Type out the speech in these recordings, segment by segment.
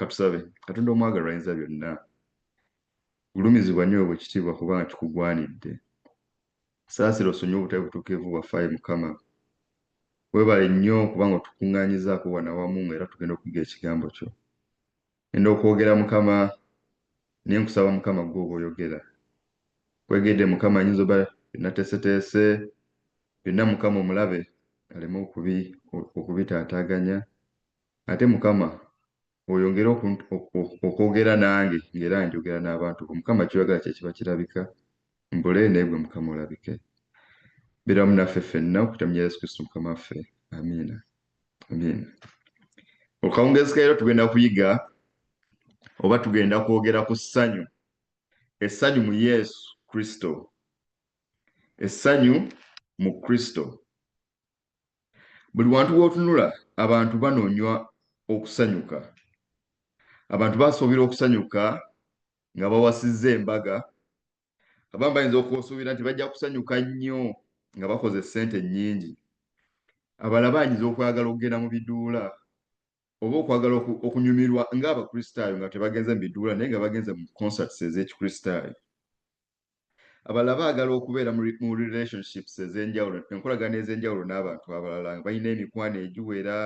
katusabe Katonda omwagalwa ayinza byonna gulumizibwa nnyo bwe kitiibwa kubanga kikugwanidde saasira osonyiwe obutabi butuukivu bwafaayo Mukama weebale nnyo kubanga otukuŋŋaanyizaako wano awamu era tugenda okuyiga ekigambo kyo ngenda okwogera Mukama naye nkusaba Mukama gwe oba oyogera kwegedde Mukama ayinza oba binateeseteese byonna Mukama omulabe aleme okubitaataaganya ate Mukama oyongere okwogera nange ng'era njogera n'abantu Mukama kyoyagala kye kiba kirabika mbule naye gwe Mukama olabike beera wamu naffe ffenna okuyita mu Yesu Kristo Mukama waffe amiina amiina akawungeezi ka leero tugenda kuyiga oba tugenda kwogera ku ssanyu essanyu mu Yesu Kristo essanyu mu Kristo buli wantu w'otunula abantu banoonywa okusanyuka abantu basuubira okusanyuka nga bawasizza embaga abamu bayinza okusuubira nti bajja kusanyuka nnyo nga bakoze ssente nnyingi abalala bayinza okwagala okugenda mu biduula oba okwagala okunyumirwa ng'abakristaayo nga tebagenze mu biduula naye nga bagenze mu concerts ez'ekikristaayo abalala baagala okubeera mu relationships ez'enjawulo enkolagana ez'enjawulo n'abantu abalala nga balina emikwano egiwera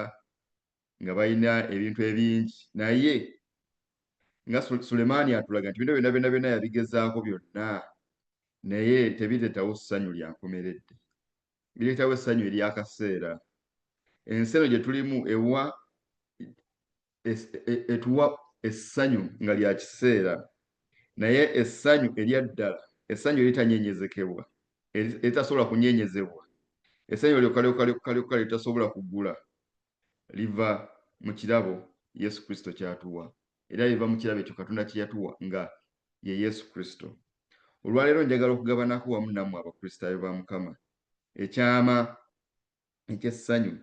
nga balina ebintu ebingi naye nga Sulemaani atulaga nti bino byonna yabigezaako byonna naye tebireetawo ssanyu lya nkomeredde bireetawo essanyu ery'akaseera ensi eno gye tulimu etuwa essanyu nga lya kiseera naye essanyu erya ddala essanyu eritanyenyezekebwa eritasobola kunyeenyezebwa essanyu lyokka litasobola kugula liva mu kirabo Yesu Kristo ky'atuwa era liva mu kirabo ekyo Katonda kye yatuwa nga ye Yesu Kristo olwaleero njagala okugabanako wamu nammwe abakristaayo ba Mukama ekyama eky'essanyu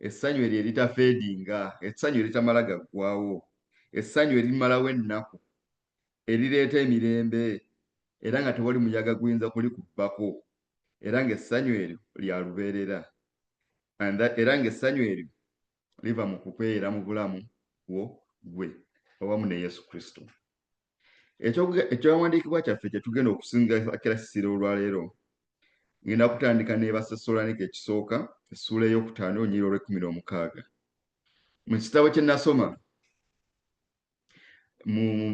essanyu eryo eritafeedinga essanyu eritamala gaggwaawo essanyu erimalawo ennaku erireeta emirembe era nga tewali muyaga guyinza kulikubbako era ng'essanyu eryo lya lubeerera era ng'essanyu eryo liva mu kukweera mu bulamu bwo gwe awamu ne Yesu Kristo ekyawandiikibwa kyaffe kye tugenda okusinziira olwaleero ngenda kutandika n'Abathessalonike ekisooka essuula ey'okutaano olunyiriri olw'16 mu kitabo kye nasoma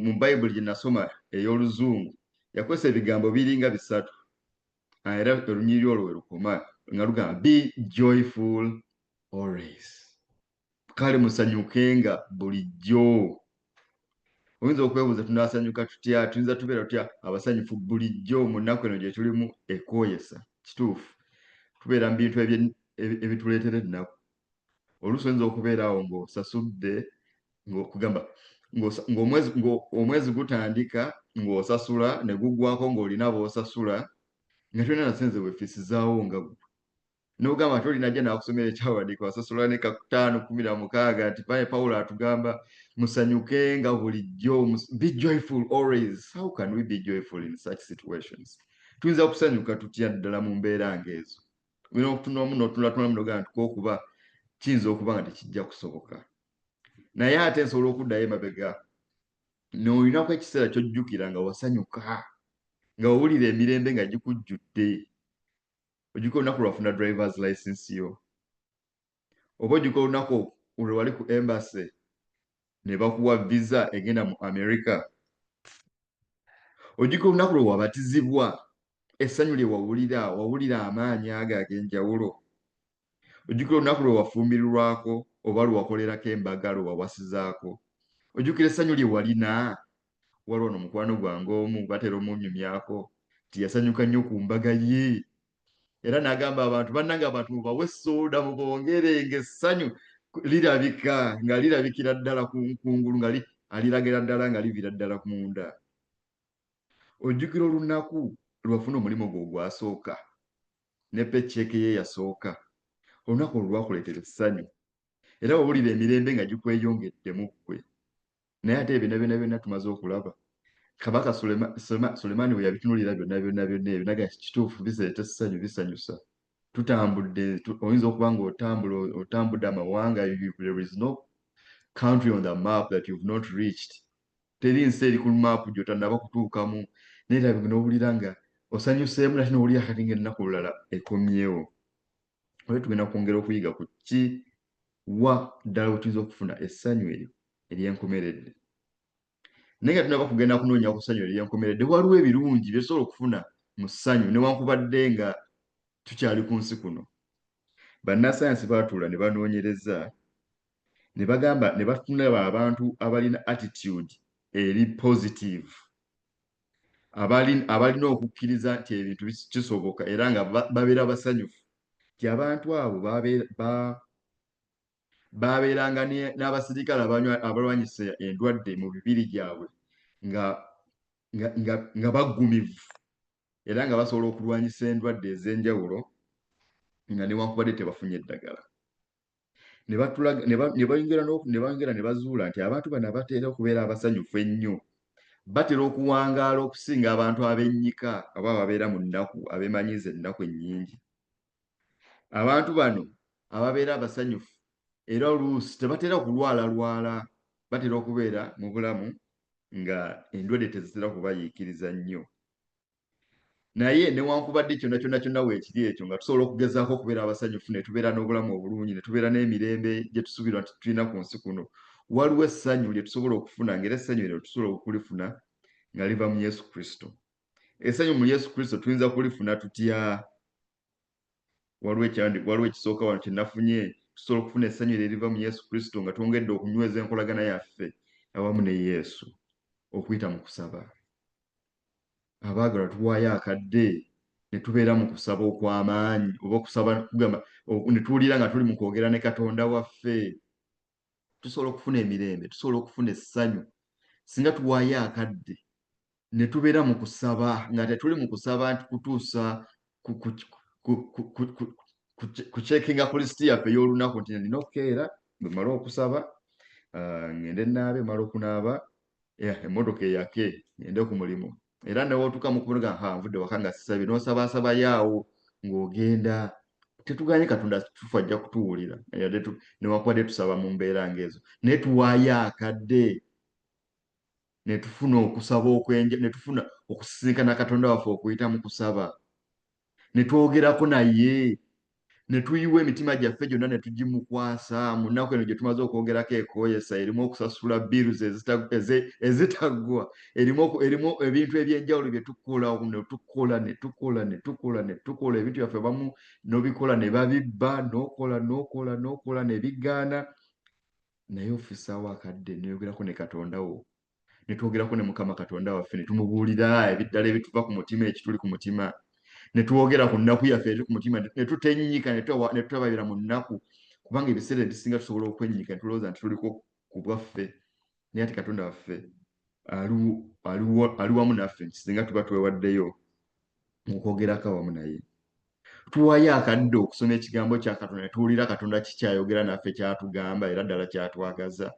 mu Bayibuli gye nasoma ey'Oluzungu yakozesa ebigambo biringa 3 era olunyiriri olwo we lukoma nga lugamba be joyful always kale musanyukenga bulijjo oyinza okwebuuza tunaasanyuka tutya tuyinza tubeera tutya abasanyufu bulijjo mu nnaku eno gye tulimu ekooyesa kituufu tubeera mu bintu ebituleetera ennaku oluusi oyinza okubeera awo ng'osasudde ng'okugamba ng'omwezi gutandika ng'osasula ne guggwako ng'olina b'osasula nga tolina na sente weefiisizaawo nga gwe n'ogamba nti olina ajja n'akusomera ekyawandiikibwa Abathessalonike 5:16 nti Pawulo atugamba musanyukenga bulijjo be joyful always. How can we be joyful in such situations? Tuyinza kusanyuka tutya ddala mu mbeera ng'ezo olina okutunula mu n'ogamba nti kookuba kiyinza okuba nga tekijja kusoboka naye ate nsobola okuddayo emabega n'olinako ekiseera ky'ojjukira nga wasanyuka nga wawulira emirembe nga gikujjudde ojjukira olunaku lwafuna drivers license yo oba ojjukira olunaku lwe wali ku embassy ne bakuwa visa egenda mu America ojjukira olunaku lwe wabatizibwa essanyu lye wawulira amaanyi ago ag'enjawulo ojjukira olunaku lwe wafuumirirwako oba lwe wakolerako embaga lwe wawasizaako ojjukira essanyu lye walina waliwo ono mukwano gwange omu batera omunyumyako nti yasanyuka nnyo ku mbaga ye era n'agamba abantu bannange abantu mubawe sooda mubongere ng'essanyu lirabika nga lirabikira ddala kungulu nga aliragira ddala nga livira ddala munda ojjukira olunaku lwafuna omulimu gwe ogwasooka ne paycheck ye yasooka olunaku olwo lwakuleetera essanyu era wawulira emirembe nga gikweyongeddemu ggwe naye ate byonna tumaze okulaba kabaka Sulemaani we yabitunulira byonna ebyo naga kituufu biseeta essanyu bisanyusa tutambudde oyinza okuba nga otambudde amawanga there is no country on the map that you've not reached. Teri nsi eri ku map gy'otannaba kutuukamu naye labika n'owulira nga osanyuseemu nate n'owulira kati ng'ennaku olulala ekomyewo. Olwo tugenda kwongera okuyiga ku ki wa ddala wetuyinza okufuna essanyu eryo ery'enkomeredde. Naye nga tunaba kugenda kunoonya ku ssanyu ery'enkomeredde, waliwo ebirungi bye tusobola okufuna mu ssanyu newankubadde nga tukyali ku nsi kuno. Bannasayansi baatuula ne banoonyereza ne bagamba ne batunaba abantu abalina attitude eri positive, abalina okukkiriza nti ebintu kisoboka era nga babeera basanyufu, nti abantu abo babeeranga n'abasirikale abalwanyisa endwadde mu mibiri gyabwe nga baggumivu era nga basobola okulwanyisa endwadde ez'enjawulo nga newankubadde tebafunye eddagala. Ne bongera ne bazuula nti abantu bano abateera okubeera abasanyufu ennyo batera okuwangaala okusinga abantu abennyika oba ababeera mu nnaku abeemanyiiza ennaku ennyingi. Abantu bano ababeera abasanyufu era oluusi tebatera kulwalalwala, batera okubeera mu bulamu nga endwadde tezitera kubayiikiriza nnyo. Naye newankubadde kyonna weekiri ekyo nga tusobola okugezaako okubeera abasanyufu ne tubeera n'obulamu obulungi ne tubeera n'emirembe gye tusuubira nti tulina ku nsi kuno, waliwo essanyu lye tusobola okufuna ng'era essanyu eryo tusobola okulifuna nga liva mu Yesu Kristo. Essanyu mu Yesu Kristo tuyinza kulifuna tutya? Waliwo ekisooka wano kye nafunye, tusobola okufuna essanyu eryo eriva mu Yesu Kristo nga twongedde okunyweza enkolagana yaffe awamu ne Yesu okuyita mu kusaba. Abaagalwa tuwaayo akadde ne tubeera mu kusaba okw'amaanyi oba okusaba kugamba ne tuwulira nga tuli mu kwogera ne Katonda waffe. Tusobola okufuna emirembe, tusobola okufuna essanyu singa tuwaayo akadde ne tubeera mu kusaba nga tetuli mu kusaba nti kutuusa kucekinga ku lisiti yaffe ey'olunaku nti nina okukeera bwe mmala okusaba ngende naabe, mmala okunaaba emmotoka eyake ngende ku mulimu. Era newootuuka mu kuvuga nvudde waka nga sisabye n'osabaasabayo awo ng'ogenda. Tetuganye Katonda tufu ajja kutuwulira newankubadde tusaba mu mbeera ng'ezo, naye tuwaayo akadde ne tufuna okusaba ne tufuna okusisinkana Katonda waffe okuyita mu kusaba, ne twogerako naye, ne tuyiwa emitima gyaffe gyonna ne tugimukwasa mu nnaku eno gye tumaze okwogerako ekooyesa erimu okusasula bills ezitaggwa, erimu ebintu eby'enjawulo bye tukola ne tukola ebintu byaffe bamu n'obikola ne babibba n'okola ne bigaana. Naye ofisaawo akadde neyogerako ne Katonda wo, ne twogerako ne Mukama Katonda waffe ne tumubuulira ebiddala ebituva ku mutima, ekituli ku mutima, ne twogera ku nnaku yaffe eri ku mutima, ne tutennyika ne tutabaabira mu nnaku, kubanga ebiseera ebisinga tusobola okwennyika ne tulowooza nti tuliko ku bwaffe, naye ati Katonda waffe ali wamu naffe singa tuba twewaddeyo mu kwogerako awamu naye. Tuwaayo akadde okusoma ekigambo kya Katonda ne tuwulira Katonda kikyayogera naffe, kyatugamba era ddala kyatwagaza.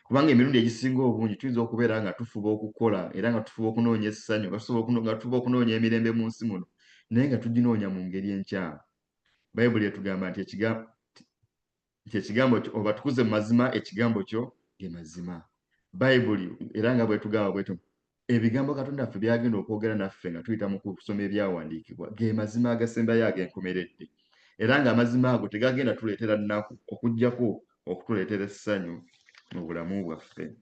Kubanga emirundi egisinga obungi tuyinza okubeera nga tufuba okukola era nga tufuba okunoonya essanyu, nga tufuba okunoonya emirembe mu nsi muno, naye nga tuginoonya mu ngeri enkyamu. Bayibuli etugamba nti ekigambo kyo oba tukuze mu mazima, ekigambo kyo ge mazima. Bayibuli era nga bwetugamba bwetyo, ebigambo Katonda waffe byagenda okwogera naffe nga tuyita mu kusoma ebyawandiikibwa ge mazima agasembayo ag'enkomeredde, era ng'amazima ago tegagenda tuleetera nnaku okuggyako okutuleetera essanyu mu bulamu bwaffe.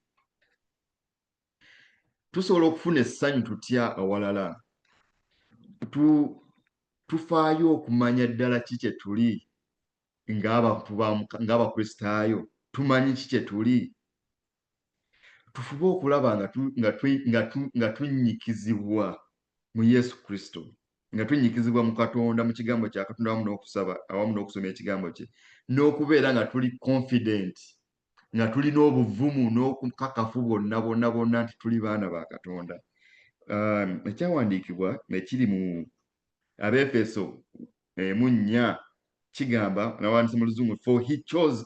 Tusobola okufuna essanyu tutya awalala? Tufaayo okumanya ddala ki kye tuli ng'Abakristaayo, tumanyi ki kye tuli. Tufube okulaba nga tunnyikizibwa mu Yesu Kristo, nga tunnyikizibwa mu Katonda, mu kigambo kya Katonda awamu n'okusaba awamu n'okusoma ekigambo kye, n'okubeera nga tuli confident, nga tulina obuvumu n'okukakafu bonna nti tuli baana ba Katonda. Ekyawandiikibwa ekiri mu Abefeso 1:4 kigamba, nawandiise mu Luzungu, for he chose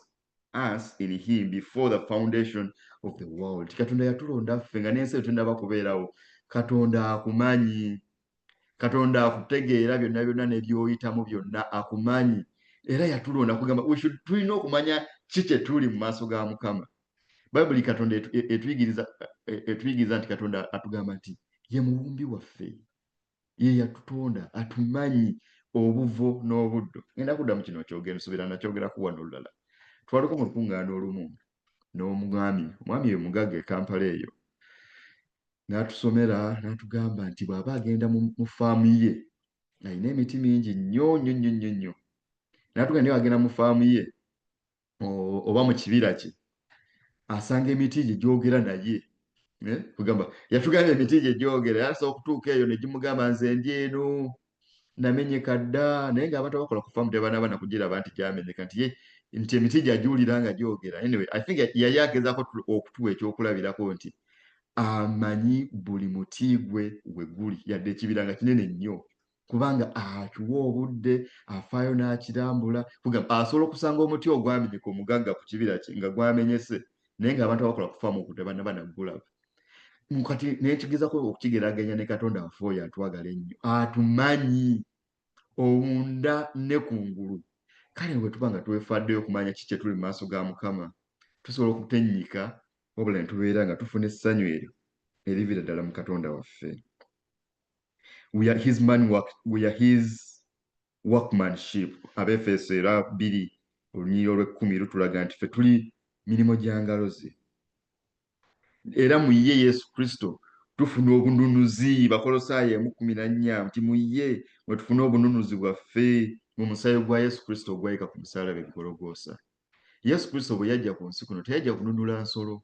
us in him before the foundation of the world. Katonda yatulonda ffe nga n'ensi tennaba kubeerawo. Katonda akumanyi, Katonda akutegeera byonna ne by'oyitamu byonna akumanyi, era yatulonda kugamba tulina okumanya ki kye tuli mu maaso ga Mukama. Bayibuli Katonda etuyigiriza nti Katonda atugamba nti ye mubumbi waffe, ye yatutonda, atumanyi obuvo n'obuddo. Ngenda kudda mu kino kyogera nsuubira nakyogeraku wano olulala. Twaliko mu lukuŋŋaana olumu n'omwami ye mugagga e Kampala eyo, n'atusomera n'atugamba nti bw'aba agenda mu faamu ye, alina emiti mingi nnyo nnyo nnyo nnyo nnyo, n'atugamba naye agenda mu faamu ye oba mu kibira kye, asanga emiti gye gyogera naye. Kugamba yatugamba emiti gye gyogera, yasobola okutuuka eyo ne gimugamba nze ndi eno namenyeka dda, naye ng'abantu abakola ku faamu tebanaba na kugiraba nti gyamenyeka, nti emiti gy'agiwulira nga gyogera. Anyway, I think yali agezaako okutuwa ekyokulabirako nti amanyi buli muti gwe we guli, yadde ekibira nga kinene nnyo, kubanga akiwa obudde, afaayo n'akirambula. Kugamba asobola okusanga omuti ogwamenyeka omugagga ku kibira kye nga gwamenyese, naye ng'abantu abakola ku faamu okwo tebanaba na gulaba. Kati nekigezaako okukigeraganya ne Katonda waffe oyo atwagala ennyo, atumanyi omunda ne kungulu. Kale bwe tuba nga twefaddeyo okumanya kiki kye tuli mu maaso ga Mukama, tusobola okutennyika wabula ne tubeera nga tufuna essanyu eryo erivira ddala mu Katonda waffe. We are his workmanship. Abefeso era 2 olunyiriri olw'ekkumi lutulaga nti ffe tuli mirimu gya ngalo ze. Era mu ye Yesu Kristo tufuna obununuzi. Bakolosaayo 1:14 nti mu ye mwe tufuna obununuzi bwaffe mu musaayi gwa Yesu Kristo ogwayika ku musaalaba e Gologoosa. Yesu Kristo bwe yajja ku nsi kuno teyajja kununula nsolo,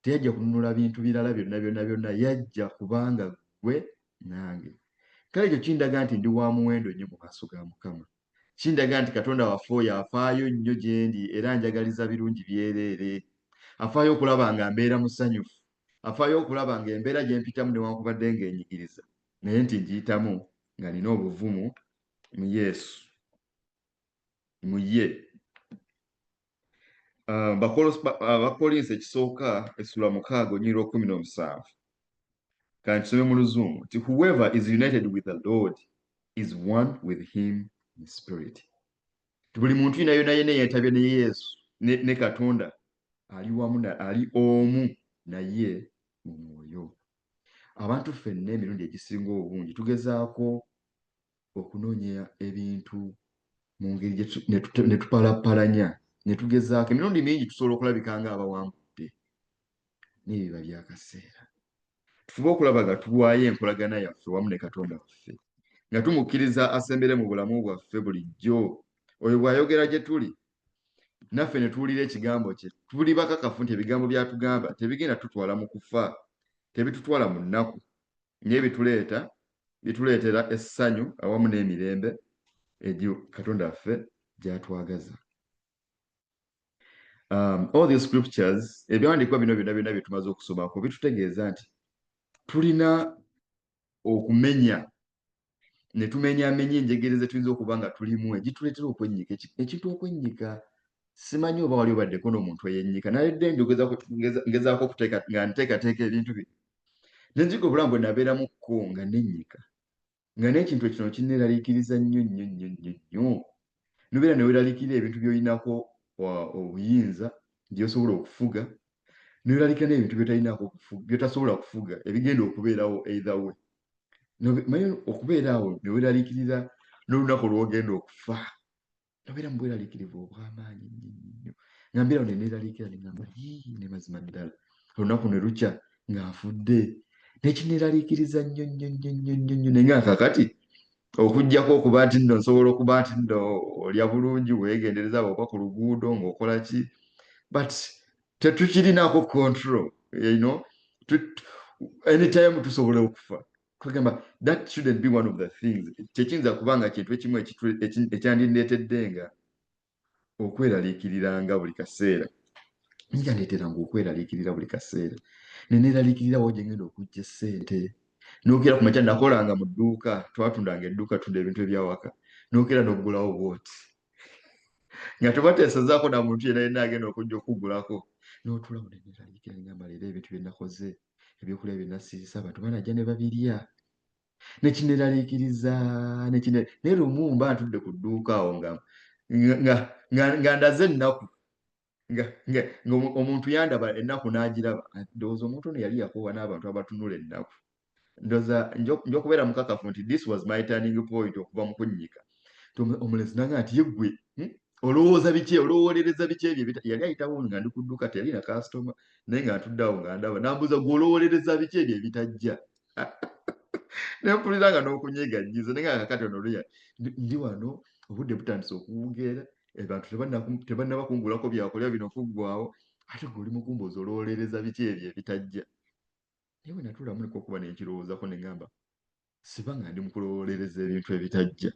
teyajja kununula bintu birala byonna byonna byonna, yajja kubanga gwe nange. Kale ekyo kindaga nti ndi wa muwendo nnyo mu maaso ga Mukama. Kindaga nti Katonda waffe oyo afaayo nnyo gye ndi era njagaliza birungi byereere. Afaayo okulaba nga mbeera musanyufu, afaayo okulaba nga embeera gye mpitamu newankubadde ng'enyigiriza, naye nti ngiyitamu nga nina obuvumu mu Yesu, mu ye. Abakolinsi ekisooka essula 6:17 kati tusome mu Luzungu nti whoever is united with the Lord is one with him in spirit. Buli muntu yonna yeetabye ne Yesu ne Katonda ali wamu, ali omu naye mu mwoyo. Abantu ffenna emirundi egisinga obungi tugezaako okunoonya ebintu mu ngeri ne tupalapalanya, ne tugezaako emirundi mingi tusobola okulabika nga abawangudde, naye biba byakaseera. Tufube okulaba nga tuwaayo enkolagana yaffe wamu ne Katonda waffe, nga tumukkiriza asembere mu bulamu bwaffe bulijjo. Oyo bw'ayogera gye tuli, naffe ne tuwulira ekigambo kye, tuli bakakafu nti ebigambo by'atugamba tebigenda tutwala mu kufa, tebitutwala mu nnaku, naye bituleetera essanyu awamu n'emirembe egyo Katonda waffe gy'atwagaza. All these scriptures, ebyawandiikibwa bino byonna byonna bye tumaze okusomako bitutegeeza nti tulina okumenya ne tumenyaamenya enjegere ze tuyinza okuba nga tulimu egituleetera okwennyika. Ekintu okwennyika, simanyi oba wali obaddeko n'omuntu eyennyika, naledde ngezaako okuteeka nga nteekateeka ebintu bino, ne nzika obulamu bwe nabeeramukko nga nennyika, nga n'ekintu ekino kinneeraliikiriza nnyo nnyo nnyo nnyo nnyo. Nobeera ne weeraliikirira ebintu by'olinako obuyinza by'osobola okufuga, ne weeraliikirira n'ebintu by'otasobola kufuga ebigenda okubeerawo either way. Manyi okubeeraawo ne weeraliikirira n'olunaku lw'ogenda okufa, nobeera mu bweraliikirivu obw'amaanyi nnyo. Nga mbeerawo ne neeraliikirira ne ngamba ne mazima ddala olunaku ne lukya ng'afudde, nekineeraliikiriza nnyo nnyo nnyo nnyo nnyo nnyo. Naye nga kakati okuggyako okuba nti nno nsobola okuba nti nno olya bulungi, weegendereza oba ku luguudo ng'okola ki, but tetukirinaako control, anytime tusobola okufa. Kugamba that shouldn't be one of the things. Tekiyinza kubanga kintu ekimu ekyandindeetedde nga okweraliikiriranga buli kaseera. Njandeeteranga okweraliikirira buli kaseera, ne neeraliikirirawo gye ngenda okujja essente. Nookera ku makya nakolanga mu dduuka, twatundanga edduuka tunda ebintu ebyawaka, nookera n'oggulawo bwoti nga tobateesezaako na muntu yenna agenda okujja okugulako, n'otulawo ne neeraliikira ne ngamba leero ebintu bye nakoze, ebyokulya bye nasiisa abantu banajja ne babirya. Nekineeraliikiriza naye lumu mba ntudde ku dduuka awo nga ndaze ennaku, omuntu yandaba ennaku n'agiraba ndowooza omuntu ono yali yakoowa n'abantu abatunula ennaku ndowooza nja okubeera mukakafu nti this was my turning point okuva mu kunnyika omulenzi naga nti yeggwe olowooza biki olowoolereza biki ebyo yali ayitawo nga ndi ku dduuka teyali na kasitoma naye nga ntuddeawo nga ndaba nambuuza gwe olowoolereza biki ebyo ebitajja nempulira nga n'okunyiganyiza naye nga kakati ono luya ndi wano obudde butandise okuwungeera abantu tebannaba kungulako byakulya bino kuggwawo ate gwe oli mukumbuuza olowoolereza biki ebyo ebitajja naye bwe natuulamu niko okuba nenkirowoozako ne ngamba siba nga ndi mu kulowoolereza ebintu ebitajja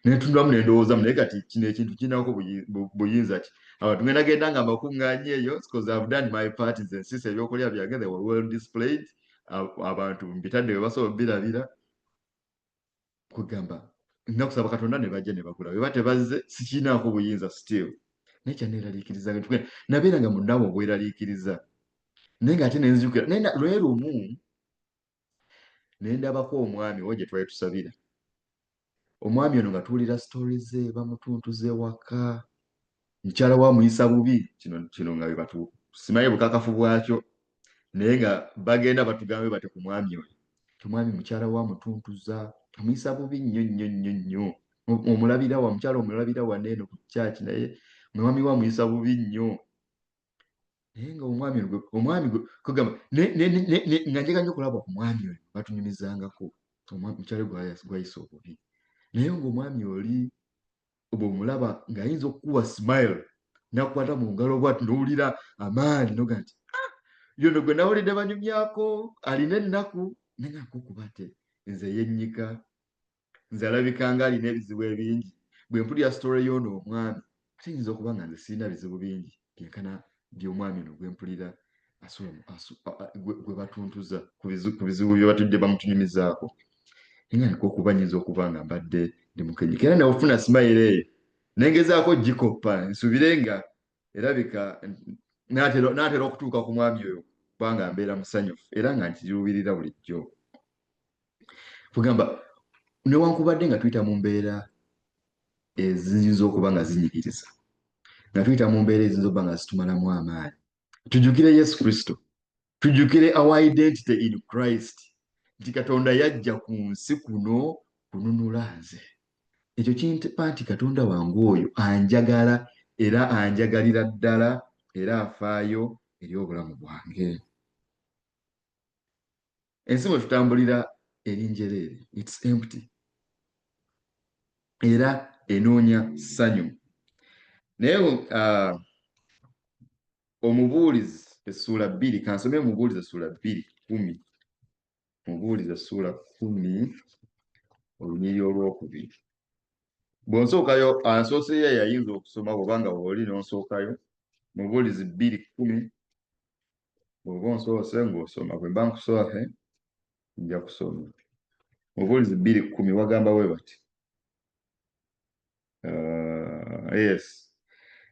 nentunulamu nendowoozamu naye kati kino ekintu kinako buyinza ki abantu ngendagenda nga amakuŋŋaanya eyo because I've done my part nze nsiisa ebyokulya byange they were well displayed abantu mbitadde bwe basobola birabira kugamba nakusaba katonda ne bajja ne bagula weba tebazze sikiinaako buyinza still naye kyaneeraliikiriza nabeera nga munnaabwe obweraliikiriza naye nga ate nenzijukira naye lwe lumu ne ndabako omwami wo gye twali tusabira omwami ono nga tuwulira stories ze bamutuntuze waka mukyala wa muyisa bubi kino nga bebatu simaye bukakafu bwakyo naye nga bagenda batugambe bate ku mwami oyo omwami mukyala wa mutuntuza amuyisa bubi nnyo nnyo nnyo nnyo omulabira wa mukyala omulabira waneeno ku kyaki naye mwami wa muyisa bubi nnyo naye nga omwami kugamba nga njega nnyo okulaba ku mwami oyo batunyumizangako mukyala gwayisa obubi naye ngaomwami oli oba omulaba ng'ayinza okukuwa smile nakukwata mu ngalo bwati nowulira amaanyi noga nti yono gwe nawulidde banyumyako alina ennaku nenakukubate nze yennyika nze alabika nga alina ebizibu ebingi bwe mpulira story y'ono omwami ate nyinza okuba nga nze sirina bizibu bingi byenkana by'omwami ono gwe mpulira gwe batuntuza ku bizibu bye batudde bamutunyumizaako nga niko okuba nyinza okuba nga mbadde ndi mukenyika era nawufuna simayiro eyo nengezaako gikoppa nsubire nga erabika naatera okutuuka ku mwami oyo kubanga mbeera musanyufu era nga nkiruubirira bulijjo kugamba newankubadde nga tuyita mu mbeera eziyinza okuba nga zinyigiriza nga tuyita mu mbeera eziyinza okuba nga zitumalamu amaanyi tujjukire yesu kristo tujjukire our identity in Christ nti katonda yajja ku nsi kuno kununula nze ekyo kimpa nti katonda wange oyo anjagala era anjagalira ddala era afaayo eri obulamu bwange ensi mwe tutambulira eri njereere its empty era enoonya ssanyu naye omubuulizi essuula 2 kansome omubuulizi essuula 2:10 mubuulizi essuula 10 olunyiri olwokubiri bw'onsookayo ansooseyo yayinza okusoma bwobanga wooli n'onsookayo mubuulizi 2:10 bw'oba onsoose ng'osoma bwe mba nkusoose nja kusoma mubuulizi 2:10 wagamba we bati yes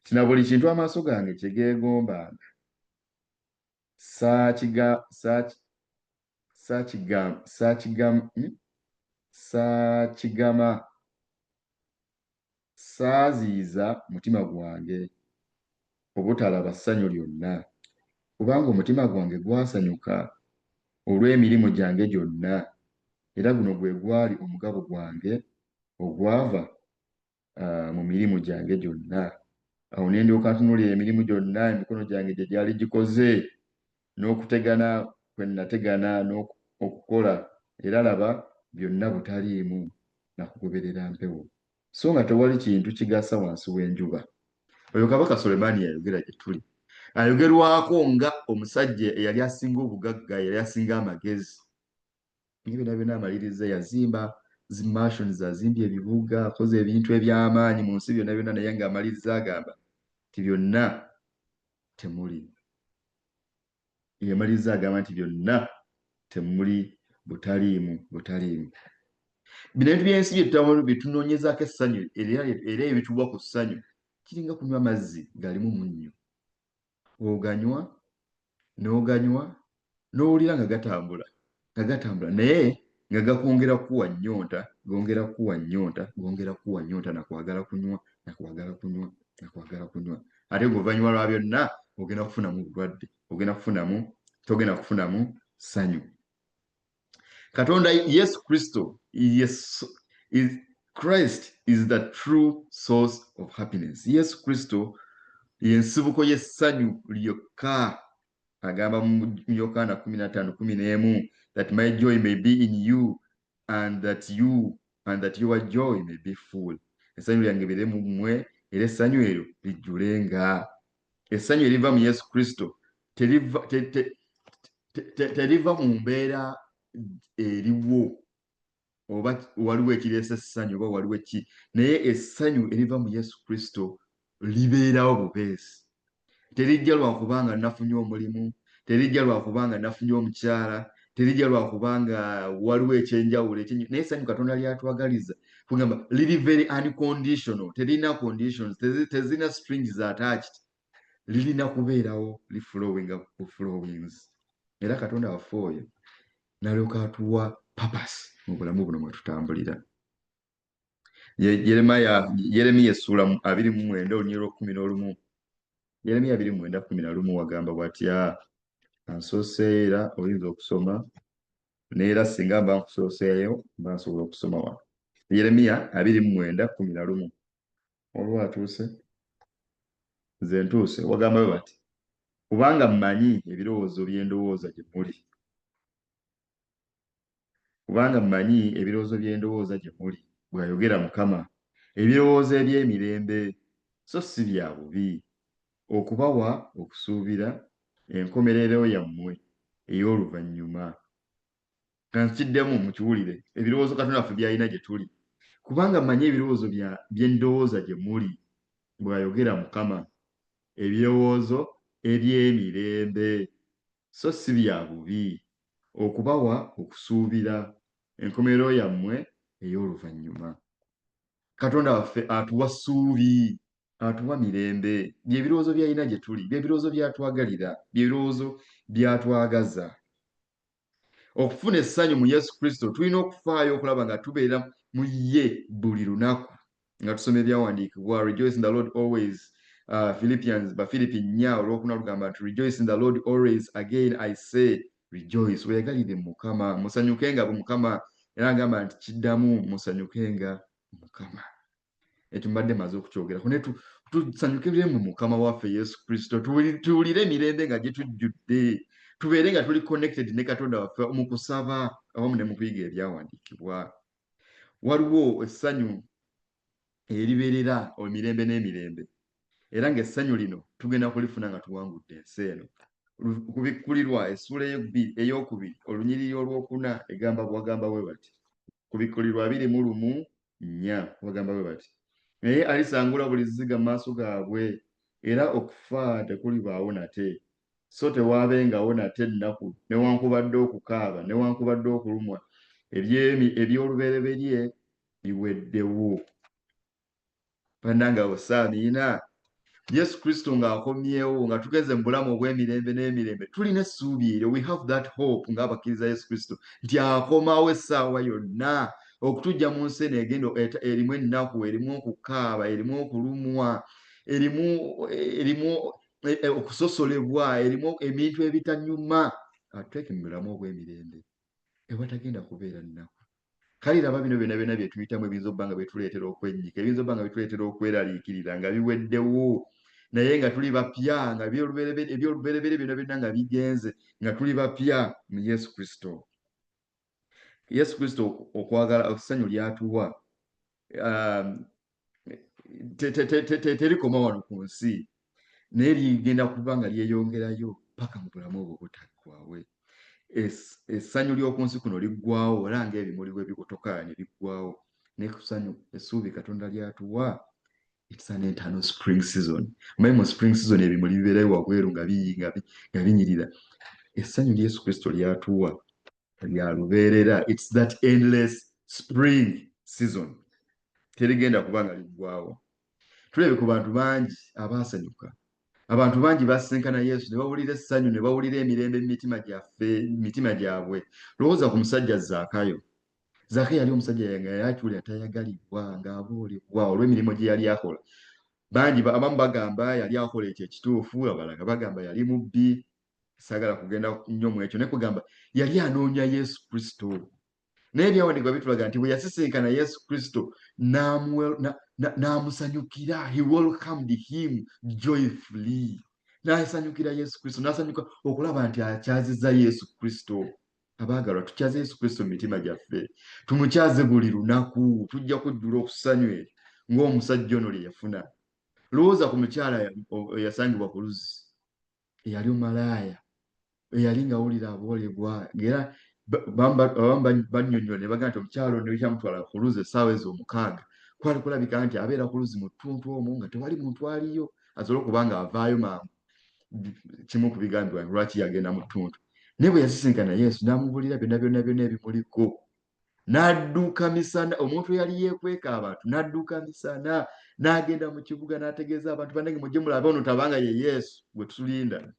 kina buli kintu amaaso gange kye geegombanga saakigama saaziiza mutima gwange obutalaba ssanyu lyonna kubanga omutima gwange gwasanyuka olw'emirimu gyange gyonna era guno gwe gwali omugabo gwange ogwava mu mirimu gyange gyonna awo ne ndyoka ntunuulira emirimu gyonna emikono gyange gye gyali gikoze n'okutegana kwe nategana n'okukola era laba byonna butaliimu nakugoberera mpewo so nga tewali kintu kigasa wansi w'enjuba oyo kabaka Sulemaani yayogera gye tuli ayogerwako nga omusajja eyali asinga obugagga yali asinga amagezi byonna byonna amaliriza yazimba zimansions azimbye ebibuga akoze ebintu eby'amaanyi mu nsi byonna byonna naye ng'amaliriza agamba nti byonna temuli yamaliriza agamba nti byonna temuli butaliimu bino ebintu by'ensi byetunoonyezaako essanyu era ebituwa ku ssanyu kiringa kunywa mazzi galimu munnyo oganywa n'owulira nga gatambula naye nga gakwongera kuwa nnyonta gongera kuwa nnyonta nakwagala kunywa ate ng'oluvannyuma lwa byonna ogenda kufunamu bulwadde, togenda kufunamu ssanyu. Katonda Yesu Kristo, Christ is the true source of happiness. Yesu Kristo y'ensibuko y'essanyu lyokka. Agamba mu Yokaana 15:11 that my joy may be in you and that your joy may be full. Essanyu lyange libeere mu mmwe era essanyu eryo lijjulenga. Essanyu eriva mu Yesu Kristo teriva mu mbeera eriwo oba waliwo ekireesa essanyu oba waliwo ki, naye essanyu eriva mu Yesu Kristo libeerawo bubeesi. Terijja lwa kubanga nafunye omulimu, terijja lwa kubanga nafunye omukyala, terijja lwa kubanga waliwo ekyenjawulo naye essanyu Katonda lyatwagaliza kugamba liri very unconditional, terina conditions, tezina strings attached, lirina kubeerawo flowings. Era Katonda waffe oyo n'alyoka atuwa purpose mu bulamu buno mwe tutambulira. Yeremiya essula 29 olunyiriro 11. Yeremiya 29:11 wagamba bw'atya, ansooseera oyinza okusoma neera singa mba nkusooseeyo mba nsobola okusoma wano. Yeremiya 29:11 olwo atuuse nze ntuuse, wagamba bati kubanga mmanyi ebirowoozo bye ndowooza gye muli. Kubanga mmanyi ebirowoozo bye ndowooza gye muli, bw'ayogera Mukama, ebirowoozo eby'emirembe so si bya bubi, okubawa okusuubira enkomerero yammwe ey'oluvannyuma. Kankiddemu mukiwulire ebirowoozo Katonda waffe by'alina gye tuli. Kubanga mmanyi ebirowoozo bye ndowooza gye muli, bw'ayogera Mukama, ebirowoozo eby'emirembe so si bya bubi, okubawa okusuubira enkomerero yammwe ey'oluvannyuma. Katonda waffe atuwa ssuubi, atuwa mirembe, bye birowoozo by'alina gye tuli, bye birowoozo by'atwagalira, bye birowoozo by'atwagaza. Okufuna essanyu mu Yesu Kristo tulina okufaayo okulaba nga tubeera mu ye buli lunaku nga tusoma ebyawandiikibwa rejoice in the Lord always. Philippians 4:olwokuna lugamba nti rejoice in the Lord always, again I say rejoice. Weyagalire mu Mukama, musanyukenga mu Mukama, era ngamba nti kiddamu musanyukenga mu Mukama. Ekyo mbadde maze okukyogera ne tusanyukire mu Mukama waffe Yesu Kristo, tuwulire emirembe nga gye tujjudde, tubeere nga tuli connected ne Katonda waffe mu kusaba awamu ne mu kuyiga ebyawandiikibwa. Waliwo essanyu eribeerera emirembe n'emirembe, era ng'essanyu lino tugenda kulifuna nga tuwangudde ensi eno. Kubikkulirwa essula ey'okubiri olunyiriri olwokuna wagamba bwe bati, kubikkulirwa 21:4 wagamba bwe bati, naye alisangula buli ziga mu maaso gaabwe, era okufa tekulibaawo nate, so tewaabengawo nate ennaku newankubadde okukaaba newankubadde okulumwa, eby'olubereberye biweddewo. Bannange osaamiina Yesu Kristo ng'akomyewo nga tugeze mu bulamu obw'emirembe n'emirembe, tulina essuubi eryo, we have that hope ng'abakkiriza Yesu Kristo nti akomawo essaawa yonna okutuggya mu nsi eno erimu ennaku, erimu okukaaba, erimu okulumwa, erimu okusosolebwa, erimu ebintu ebitanyuma, atuteeke mu bulamu obw'emirembe ewatagenda kubeera nnaku. Kale raba bino byonna bye tuyitamu ebiyinza obba nga bituleetera okwennyika, ebiyinza obba nga bituleetera okweraliikirira nga biweddewo, naye nga tuli bapya, nga ebyolubereberye byonna nga bigenze, nga tuli bapya mu Yesu Kristo. Yesu Kristo okwagala essanyu ly'atuwa terikoma wano ku nsi, naye ligenda kuba nga lyeyongerayo paka mu bulamu obwo obutaggwaawo. Essanyu ly'oku nsi kuno liggwaawo era ng'ebimuli bwe bigotoka ne biggwaawo, naye ku ssanyu essuubi Katonda ly'atuwa, it's an eternal spring season. Mumanyi mu spring season ebimuli bibeerayo wabweru nga binyirira. Essanyu lya Yesu Kristo ly'atuwa lya lubeerera, it's that endless spring season, terigenda kuba nga liggwaawo. Tulebe ku bantu bangi abaasanyuka, abantu bangi basenkana Yesu ne bawulira essanyu, ne bawulira emirembe mu mitima gyabwe. Lowooza ku musajja Zaakayo. Zaakayo yali omusajja nga yali atayagalibwa, ng'abuulibwa olw'emirimu gye yali akola. bangi abamu bagamba yali akola ekyo ekituufu, abalala bagamba yali mubbi. Sagala kugenda nnyo mu ekyo naye kugamba yali anoonya Yesu Kristo. Naye ebyawandiikibwa bitulaga nti bwe yasisinkana Yesu Kristo n'amusanyukira, he welcomed him joyfully. N'asanyukira Yesu Kristo, n'asanyuka okulaba nti akyazizza Yesu Kristo. Abaagalwa, tukyaze Yesu Kristo mu mitima gyaffe, tumukyaze buli lunaku, tujja kujjula okusanywa eri ng'omusajja ono lye yafuna. Lowooza ku mukyala eyasangibwa ku luzzi, eyali omalaaya, eyali ng'awulira aboolebwa, ng'era bannyonnyola ne bagamba nti omukyala ono ekyamutwala ku luzzi essaawa ezo 6 kwali kulabika nti abeera ku luzzi mu ttuntu omwo nga tewali muntu aliyo asobole okuba ng'avaayo mangu. Kimu ku bigambibwa lwaki yagenda mu ttuntu. Naye bwe yasisinkana Yesu n'amubuulira byonna ebimuliko, n'adduka misana. Omuntu yali yeekweka abantu, n'adduka misana n'agenda mu kibuga n'ategeeza abantu, bannange mujje mulabe ono tabanga ye Yesu gwe tulinda.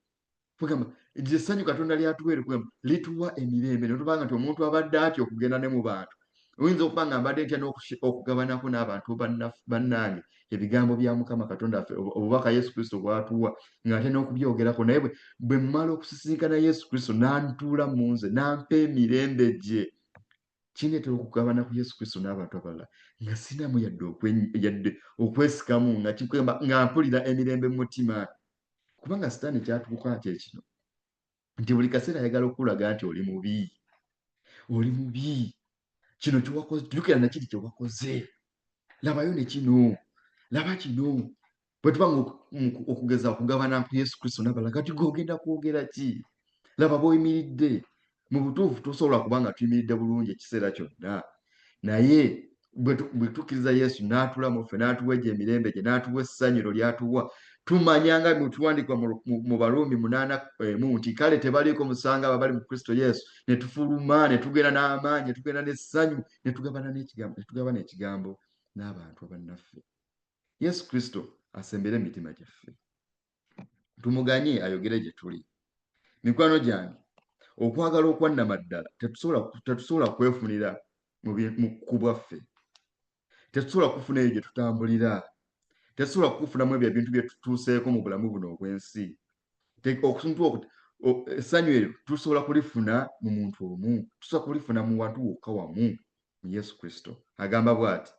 Kugamba essanyu Katonda lyatuweere, kugamba lituwa emirembe ne tubanga nti omuntu abadde atya okugenda ne mu bantu. Oyinza okuba nga mbadde ntya n'okugabanako n'abantu bannange ebigambo bya Mukama Katonda waffe, obubaka Yesu Kristo bw'atuwa, ng'ate n'okubyogerako. Naye bwe mmala okusisinkana Yesu Kristo n'antuula mu nze n'ampa emirembe gye, kindeetera okugabana ku Yesu Kristo n'abantu abalala nga sinamu yadde okwesikamu nga mpulira emirembe mu mutima. Kubanga Sitaani kyatuuka kyekino nti buli kaseera ayagala okulaga nti oli mubi, oli mubi. Kino kyewakoze, jjukira na kiri kye wakoze, labayo ne kino, laba kino. Bwe tuba okugeza okugabana ku Yesu Kristo n'abalala, kati gw'ogenda kwogera ki? Laba bw'oyimiridde. Mu butuufu tosobola kuba nga tuyimiridde bulungi ekiseera kyonna, naye bwe tukkiriza Yesu n'atuula mu ffe, n'atuwa egyo emirembe gye, n'atuwa essanyu ly'atuwa, tumanya nga tuwandiikibwa mu Baruumi 8:1 nti kale tebaliiko musango abo abali mu Kristo Yesu. Ne tufuluma, ne tugenda n'amaanyi, ne tugenda n'essanyu, ne tugabana ekigambo n'abantu abannaffe. Yesu Kristo asembere emitima gyaffe, tumuganye ayogere gye tuli. Mikwano gyange, okwagala okwannamaddala tetusobola kwefunira ku bwaffe. Tetusobola kufuna ebyo gye tutambulira. Tetusobola kufunamu ebyo ebintu bye tutuuseeko mu bulamu buno obw'ensi. Essanyu eryo tusobola kulifuna mu muntu omu, tusobola kulifuna mu wantu wokka wamu, mu Yesu Kristo. Agamba bw'ati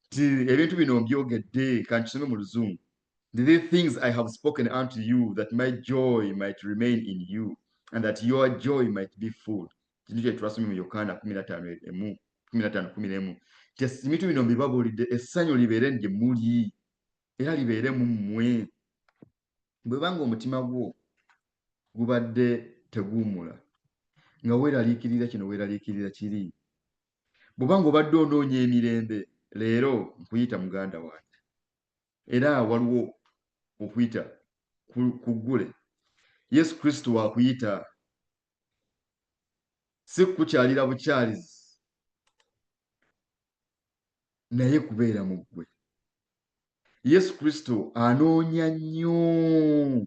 nti ebintu bino mbyogedde, kankisome mu Luzungu. These things I have spoken unto you, that my joy might remain in you, and that your joy might be full. Kino kye twasomye mu Yokaana 15:11. Ebintu bino mbibabuulidde essanyu libeere gye muli era libeere mu mmwe. Bwe banga omutima gwo gubadde teguwummula, nga weeraliikirira kino weeraliikirira kiri, bw'obanga obadde onoonya emirembe, leero nkuyita muganda wange, era waliwo okuyita kuggule. Yesu Kristo wakuyita, si kukyalira bukyalizi, naye kubeera mu ggwe. Yesu Kristo anoonya nnyo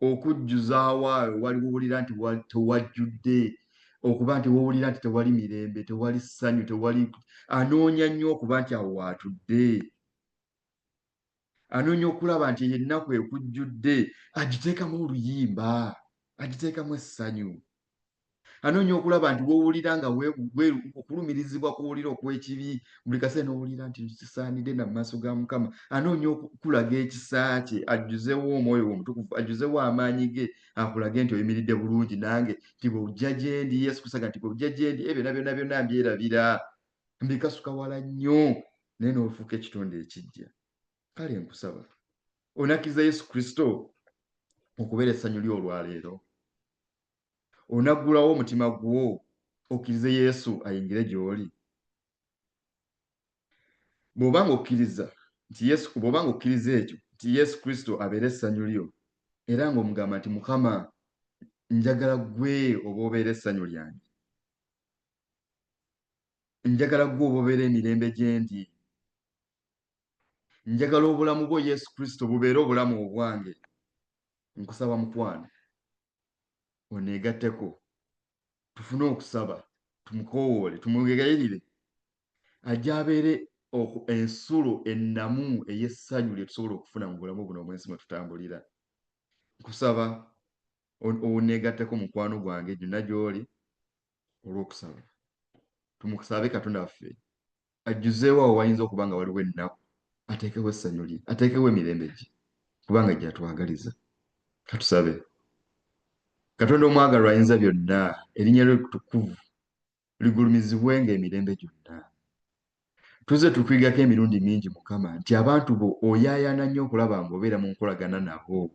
okujjuzaawo awo wali wowulira nti tewajjudde, okuba nti wowulira nti tewali mirembe, tewali ssanyu, tewali. Anoonya nnyo okuba nti awo waatudde. Anoonya okulaba nti yennaku ekujjudde agiteekamu oluyimba, agiteekamu essanyu. Anoonya okulaba nti wowulira nga okulumirizibwa kuwulira okw'ekibi, buli kaseera n'owulira nti kisaanidde na mu maaso ga Mukama. Anoonya okulaga ekisa kye, ajjuzewo Omwoyo Omutukuvu, ajjuzewo amaanyi ge, akulage nti oyimiridde bulungi nange, nti bw'ojja gye ndi, Yesu Kristo nti bw'ojja gye ndi, byonna mbyerabira, mbikasuka wala nnyo, naye n'ofuuka ekitonde ekijja. Kale nkusaba onakkiriza Yesu Kristo okubeera essanyu lyo olwaleero? Onaggulawo omutima gwo okkirize Yesu ayingire gy'oli? Bw'obanga okkiriza ekyo nti Yesu Kristo abeere essanyu lyo, era ng'omugamba nti Mukama, njagala ggwe oba obeera essanyu lyange, njagala ggwe oba obeera emirembe gye ndi, njagala obulamu bwo Yesu Kristo bubeere obulamu obwange. Nkusaba mukwano oneegatteko, tufune okusaba, tumukoowole, tumwegayirire ajje abeere ensulo ennamu ey'essanyu lye tusobola okufuna mu bulamu buno omwensi mwe tutambulira. Nkusaba oneegatteko mukwano gwange gyonna gy'oli olw'okusaba. Tumukusabe Katonda waffe ajjuzeewo awo wayinza okuba nga waliwo ennaku, ateekewo essanyu lye, ateekewo emirembe gye, kubanga gy'atwagaliza. Katusabe. Katonda omwagalwa ayinza byonna, erinnya lye ttukuvu ligulumizibwenga emirembe gyonna. Tuzze tukwigako emirundi mingi Mukama nti abantu bo oyaayaana nnyo okulaba ng'obeera mu nkolagana nabo.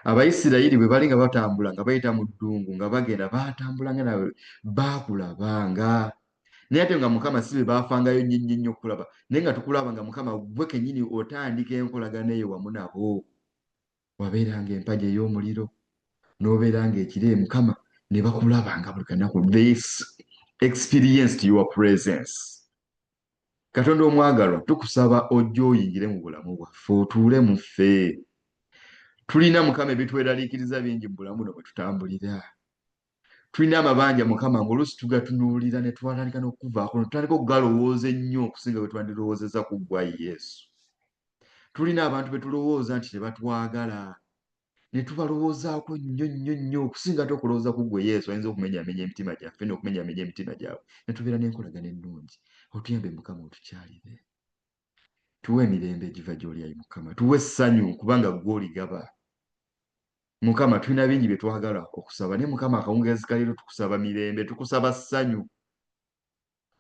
Abayisirayiri bwe bali nga batambula nga bayita mu ddungu nga bagenda baatambulanga nawe baakulabanga. Naye ate nga Mukama si be baafangayo nnyo okulaba, naye nga tukulaba nga Mukama gwe kennyini otandika enkolagana eyo wamu nabo. Wabeeranga empagi ey'omuliro, n'obeeranga ekire Mukama ne bakulabanga buli kanaku. They experienced your presence. Katonda omwagalwa tukusaba ojje oyingire mu bulamu bwaffe, otuule mu ffe. Tulina Mukama ebitweraliikiriza bingi mu bulamu buno bwe tutambulira. Tulina amabanja Mukama ng'oluusi tugatunuulira ne twatandika n'okuvaako ne tutandika okugalowooza ennyo okusinga bwe twandirowoozezza ku ggwa Yesu. Tulina abantu be tulowooza nti tebatwagala ne tubalowoozaako nnyo okusinga ate okulowooza ku ggwe Yesu ayinza okumenyamenya emitima gyaffe n'okumenyamenya emitima gyabwe ne tubeera n'enkolagana ennungi. Otuyambe Mukama otukyalire. Tuwe emirembe egiva gy'oli ayi Mukama, tuwe essanyu kubanga ggwe oligaba. Mukama tulina bingi bye twagala okusaba naye Mukama akawungeezi ka leero tukusaba mirembe, tukusaba ssanyu.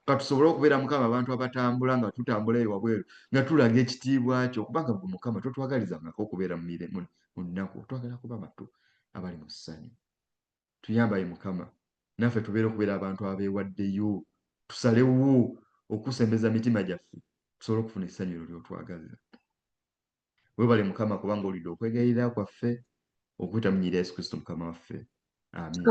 Ka tusobole okubeera Mukama abantu abatambula nga tutambula eyo wabweru nga tulaga ekitiibwa kyo kubanga ggwe Mukama totwagalizangako okubeera mu nnaku, otwagala kuba batu abali mu ssanyu. Tuyambe ayi Mukama naffe tubeere okubeera abantu abeewaddeyo, tusalewo okusembeza mitima gyaffe tusobole okufuna essanyu eryo ly'otwagaza. Weebale Mukama kubanga olidde okwegayirira kwaffe okuyita mu nnyirira Yesu Kristo Mukama waffe. Amiina.